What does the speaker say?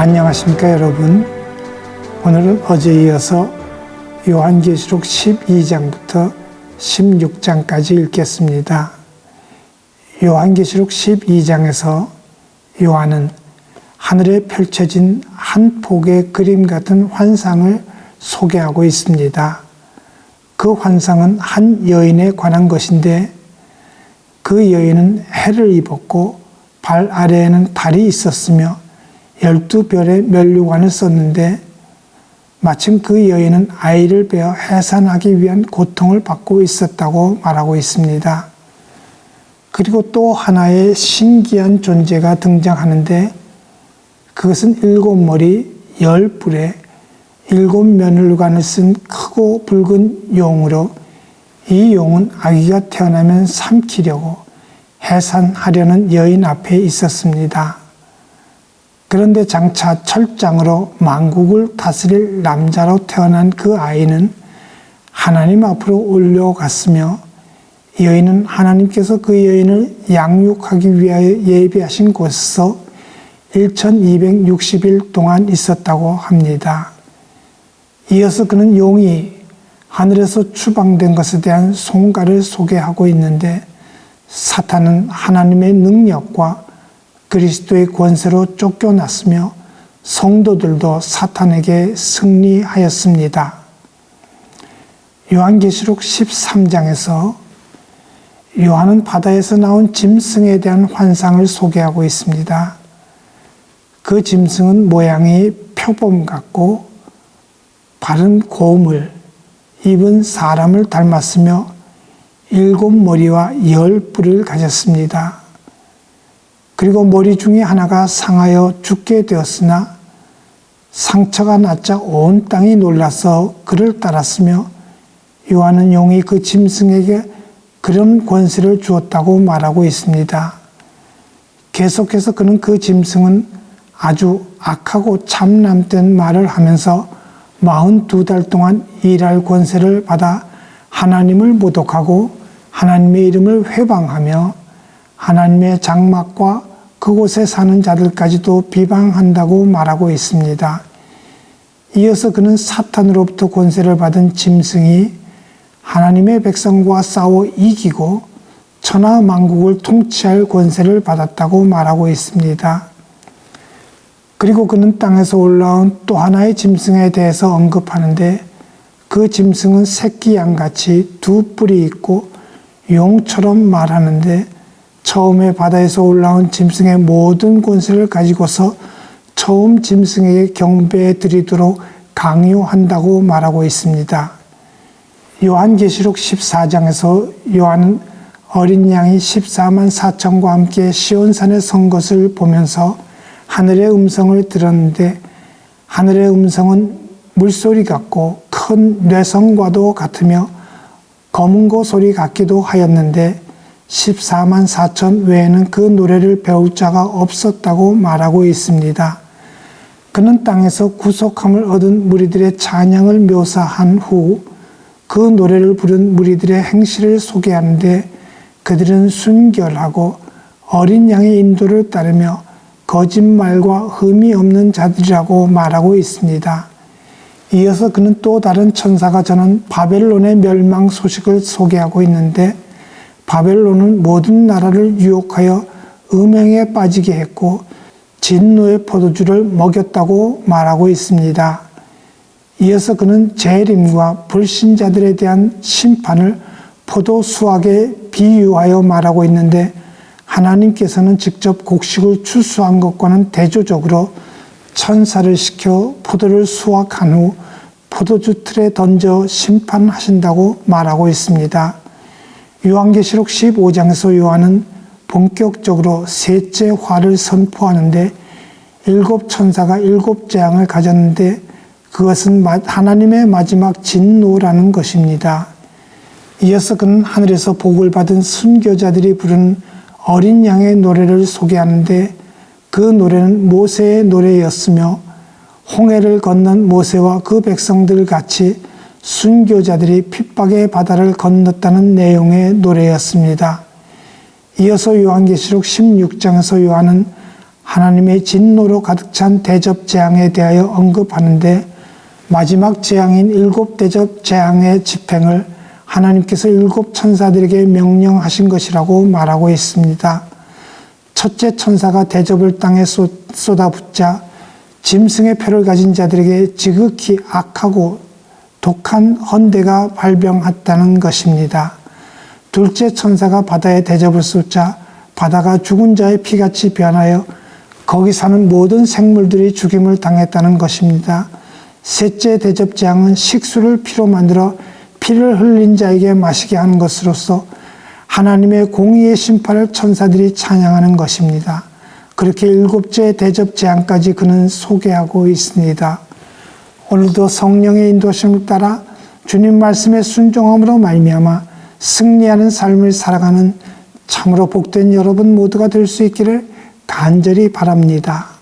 안녕하십니까 여러분. 오늘은 어제에 이어서 요한계시록 12장부터 16장까지 읽겠습니다. 요한계시록 12장에서 요한은 하늘에 펼쳐진 한 폭의 그림 같은 환상을 소개하고 있습니다. 그 환상은 한 여인에 관한 것인데 그 여인은 해를 입었고 발 아래에는 달이 있었으며 12별의 면류관을 썼는데 마침 그 여인은 아이를 베어 해산하기 위한 고통을 받고 있었다고 말하고 있습니다. 그리고 또 하나의 신기한 존재가 등장하는데 그것은 7머리 10뿔에 7면류관을 쓴 크고 붉은 용으로 이 용은 아기가 태어나면 삼키려고 해산하려는 여인 앞에 있었습니다. 그런데 장차 철장으로 만국을 다스릴 남자로 태어난 그 아이는 하나님 앞으로 올려갔으며 여인은 하나님께서 그 여인을 양육하기 위하여 예비하신 곳에서 1260일 동안 있었다고 합니다. 이어서 그는 용이 하늘에서 추방된 것에 대한 송가를 소개하고 있는데 사탄은 하나님의 능력과 그리스도의 권세로 쫓겨났으며 성도들도 사탄에게 승리하였습니다. 요한계시록 13장에서 요한은 바다에서 나온 짐승에 대한 환상을 소개하고 있습니다. 그 짐승은 모양이 표범 같고 발은 곰을, 입은 사람을 닮았으며 7머리와 10뿔을 가졌습니다. 그리고 머리 중에 하나가 상하여 죽게 되었으나 상처가 났자 온 땅이 놀라서 그를 따랐으며 요한은 용이 그 짐승에게 그런 권세를 주었다고 말하고 있습니다. 계속해서 그는 그 짐승은 아주 악하고 참남된 말을 하면서 42달 동안 일할 권세를 받아 하나님을 모독하고 하나님의 이름을 회방하며 하나님의 장막과 그곳에 사는 자들까지도 비방한다고 말하고 있습니다. 이어서 그는 사탄으로부터 권세를 받은 짐승이 하나님의 백성과 싸워 이기고 천하 만국을 통치할 권세를 받았다고 말하고 있습니다. 그리고 그는 땅에서 올라온 또 하나의 짐승에 대해서 언급하는데 그 짐승은 새끼 양같이 2뿔이 있고 용처럼 말하는데 처음에 바다에서 올라온 짐승의 모든 권세를 가지고서 처음 짐승에게 경배해 드리도록 강요한다고 말하고 있습니다. 요한계시록 14장에서 요한은 어린 양이 14만 4천과 함께 시온산에 선 것을 보면서 하늘의 음성을 들었는데 하늘의 음성은 물소리 같고 큰 뇌성과도 같으며 검은 고 소리 같기도 하였는데 14만 4천 외에는 그 노래를 배울 자가 없었다고 말하고 있습니다. 그는 땅에서 구속함을 얻은 무리들의 찬양을 묘사한 후 그 노래를 부른 무리들의 행실을 소개하는데 그들은 순결하고 어린 양의 인도를 따르며 거짓말과 흠이 없는 자들이라고 말하고 있습니다. 이어서 그는 또 다른 천사가 전한 바벨론의 멸망 소식을 소개하고 있는데 바벨론은 모든 나라를 유혹하여 음행에 빠지게 했고 진노의 포도주를 먹였다고 말하고 있습니다. 이어서 그는 재림과 불신자들에 대한 심판을 포도 수확에 비유하여 말하고 있는데 하나님께서는 직접 곡식을 추수한 것과는 대조적으로 천사를 시켜 포도를 수확한 후 포도주 틀에 던져 심판하신다고 말하고 있습니다. 요한계시록 15장에서 요한은 본격적으로 셋째 화를 선포하는데 7천사가 7재앙을 가졌는데 그것은 하나님의 마지막 진노라는 것입니다. 이어서 그는 하늘에서 복을 받은 순교자들이 부르는 어린 양의 노래를 소개하는데 그 노래는 모세의 노래였으며 홍해를 건넌 모세와 그 백성들 같이 순교자들이 핍박의 바다를 건넜다는 내용의 노래였습니다. 이어서 요한계시록 16장에서 요한은 하나님의 진노로 가득 찬 대접 재앙에 대하여 언급하는데 마지막 재앙인 7 대접 재앙의 집행을 하나님께서 7 천사들에게 명령하신 것이라고 말하고 있습니다. 첫째 천사가 대접을 땅에 쏟아붓자 짐승의 표를 가진 자들에게 지극히 악하고 독한 헌대가 발병했다는 것입니다. 둘째 천사가 바다에 대접을 쏟자 바다가 죽은 자의 피같이 변하여 거기 사는 모든 생물들이 죽임을 당했다는 것입니다. 셋째 대접 재앙은 식수를 피로 만들어 피를 흘린 자에게 마시게 하는 것으로서 하나님의 공의의 심판을 천사들이 찬양하는 것입니다. 그렇게 7째 대접 재앙까지 그는 소개하고 있습니다. 오늘도 성령의 인도심을 따라 주님 말씀에 순종함으로 말미암아 승리하는 삶을 살아가는 참으로 복된 여러분 모두가 될 수 있기를 간절히 바랍니다.